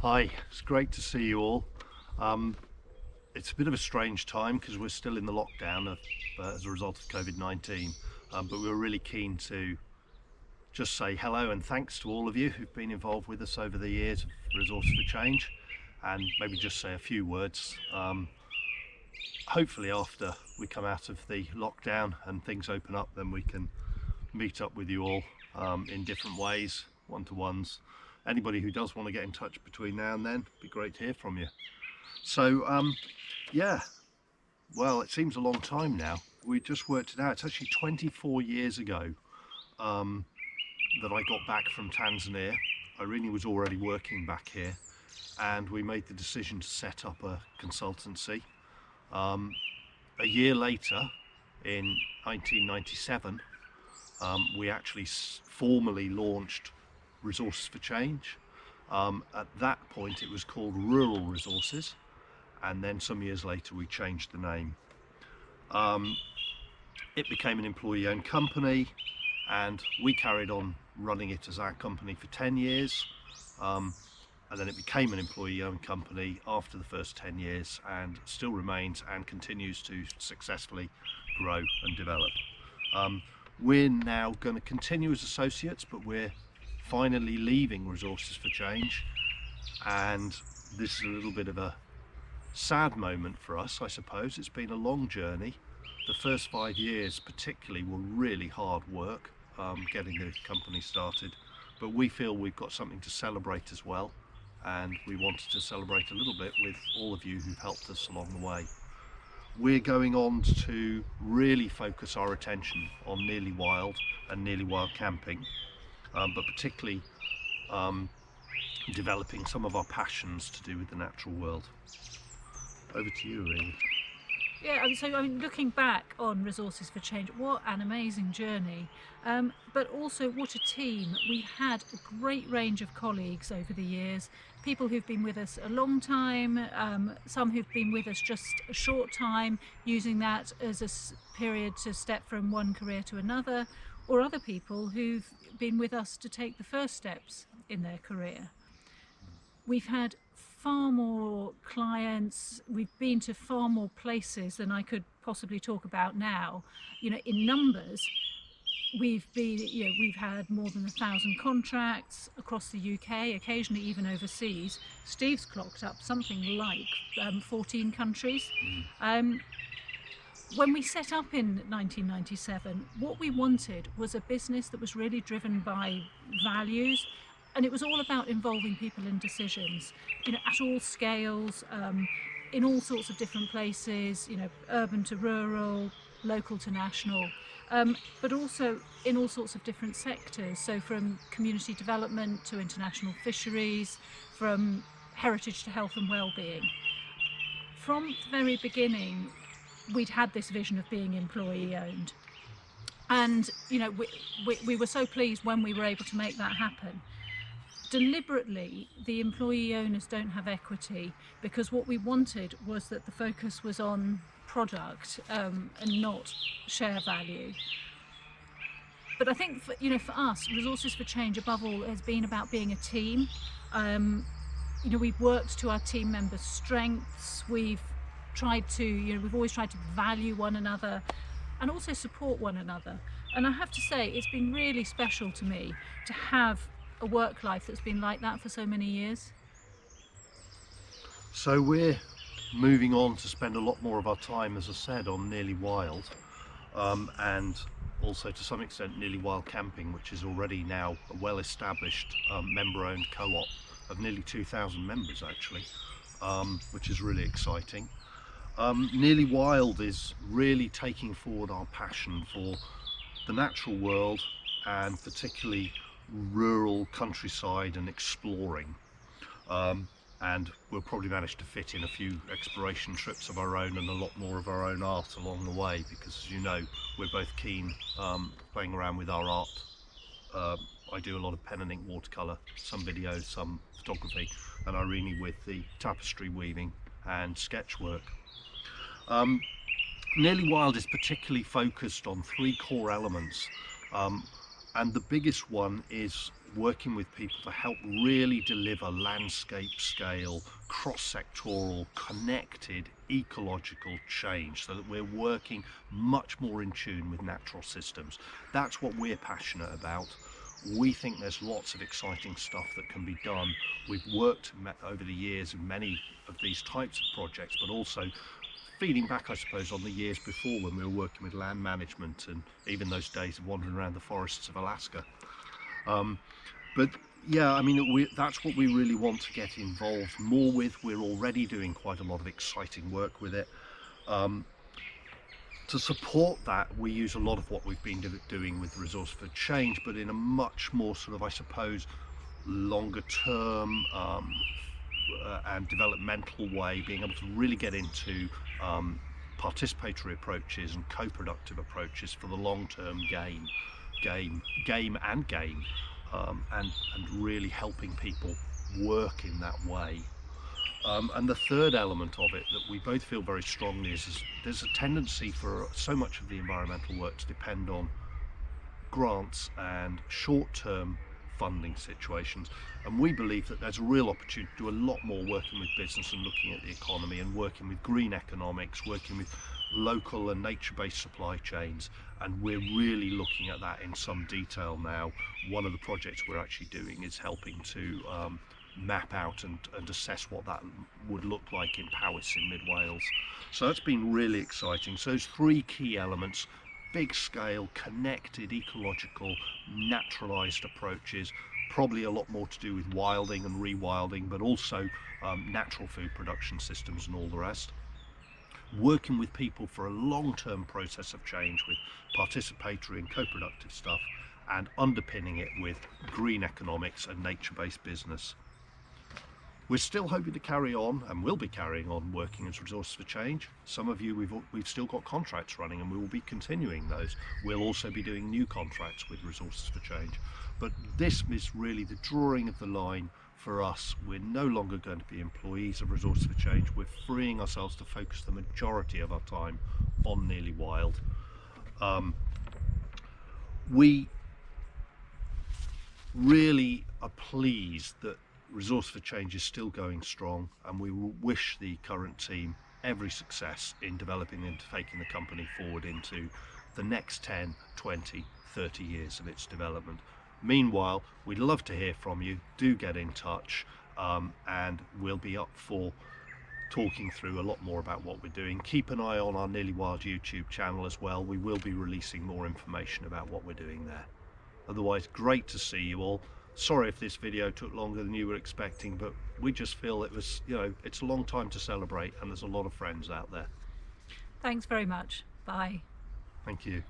Hi, it's great to see you all. Um, it's a bit of a strange time because we're still in the lockdown as a result of COVID-19, but we were really keen to just say hello and thanks to all of you who've been involved with us over the years of Resource for Change, and maybe just say a few words. Hopefully after we come out of the lockdown and things open up, then we can meet up with you all in different ways, one-to-ones. Anybody who does want to get in touch between now and then, it'd be great to hear from you. So yeah, well, it seems a long time now. We just worked it out. It's actually 24 years ago um, that I got back from Tanzania. Irene was already working back here, and we made the decision to set up a consultancy. A year later, in 1997, we actually formally launched Resources for Change. At that point, it was called Rural Resources, and then some years later we changed the name. It became an employee-owned company, and we carried on running it as our company for 10 years, and then it became an employee-owned company after the first 10 years, and still remains and continues to successfully grow and develop. We're now going to continue as associates, but we're finally leaving Resources for Change, and this is a little bit of a sad moment for us, I suppose. It's been a long journey. The first 5 years particularly were really hard work getting the company started, but we feel we've got something to celebrate as well, and we wanted to celebrate a little bit with all of you who've helped us along the way. We're going on to really focus our attention on Nearly Wild and Nearly Wild camping, but particularly developing some of our passions to do with the natural world. Over to you, Irene. Yeah, so I mean, looking back on Resources for Change, what an amazing journey, but also what a team. We've had a great range of colleagues over the years, people who've been with us a long time, some who've been with us just a short time, using that as a period to step from one career to another, or other people who've been with us to take the first steps in their career. We've had far more clients, we've been to far more places than I could possibly talk about now. In numbers, we've had more than 1,000 contracts across the UK, occasionally even overseas. Steve's clocked up something like 14 countries. When we set up in 1997, what we wanted was a business that was really driven by values, and it was all about involving people in decisions, at all scales, in all sorts of different places, urban to rural, local to national, but also in all sorts of different sectors. So from community development to international fisheries, from heritage to health and well-being. From the very beginning, we'd had this vision of being employee-owned. And, we were so pleased when we were able to make that happen. Deliberately, the employee owners don't have equity, because what we wanted was that the focus was on product and not share value. But I think for us, Resources for Change above all has been about being a team. We've worked to our team members' strengths. We've always tried to value one another and also support one another. And I have to say, it's been really special to me to have a work life that's been like that for so many years. So we're moving on to spend a lot more of our time, as I said, on Nearly Wild, and also to some extent Nearly Wild Camping, which is already now a well-established member-owned co-op of nearly 2,000 members actually, which is really exciting. Nearly Wild is really taking forward our passion for the natural world, and particularly rural countryside and exploring, and we'll probably manage to fit in a few exploration trips of our own and a lot more of our own art along the way, because as you know, we're both keen playing around with our art. I do a lot of pen and ink watercolour, some video, some photography, and Irene with the tapestry weaving and sketch work. Nearly Wild is particularly focused on 3 core elements, and the biggest one is working with people to help really deliver landscape scale, cross-sectoral, connected ecological change, so that we're working much more in tune with natural systems. That's what we're passionate about. We think there's lots of exciting stuff that can be done. We've worked over the years in many of these types of projects, but also feeding back, I suppose, on the years before when we were working with land management, and even those days of wandering around the forests of Alaska. But yeah, I mean, that's what we really want to get involved more with. We're already doing quite a lot of exciting work with it. To support that, we use a lot of what we've been doing with Resource for Change, but in a much more sort of, I suppose, longer term and developmental way, being able to really get into participatory approaches and co-productive approaches for the long-term game, and really helping people work in that way. And the third element of it that we both feel very strongly is there's a tendency for so much of the environmental work to depend on grants and short-term funding situations, and we believe that there's a real opportunity to do a lot more working with business and looking at the economy and working with green economics, working with local and nature-based supply chains, and we're really looking at that in some detail now. One of the projects we're actually doing is helping to map out and assess what that would look like in Powys in mid Wales. So that's been really exciting. So those three key elements: big scale, connected, ecological, naturalised approaches, probably a lot more to do with wilding and rewilding, but also natural food production systems and all the rest. Working with people for a long-term process of change with participatory and co-productive stuff, and underpinning it with green economics and nature-based business. We're still hoping to carry on, and will be carrying on, working as Resources for Change. Some of you, we've still got contracts running, and we will be continuing those. We'll also be doing new contracts with Resources for Change. But this is really the drawing of the line for us. We're no longer going to be employees of Resources for Change. We're freeing ourselves to focus the majority of our time on Nearly Wild. We really are pleased that Resource for Change is still going strong, and we wish the current team every success in developing and taking the company forward into the next 10, 20, 30 years of its development. Meanwhile, we'd love to hear from you. Do get in touch, and we'll be up for talking through a lot more about what we're doing. Keep an eye on our Nearly Wild YouTube channel as well. We will be releasing more information about what we're doing there. Otherwise, great to see you all. Sorry if this video took longer than you were expecting, but we just feel it was, it's a long time to celebrate, and there's a lot of friends out there. Thanks very much. Bye. Thank you.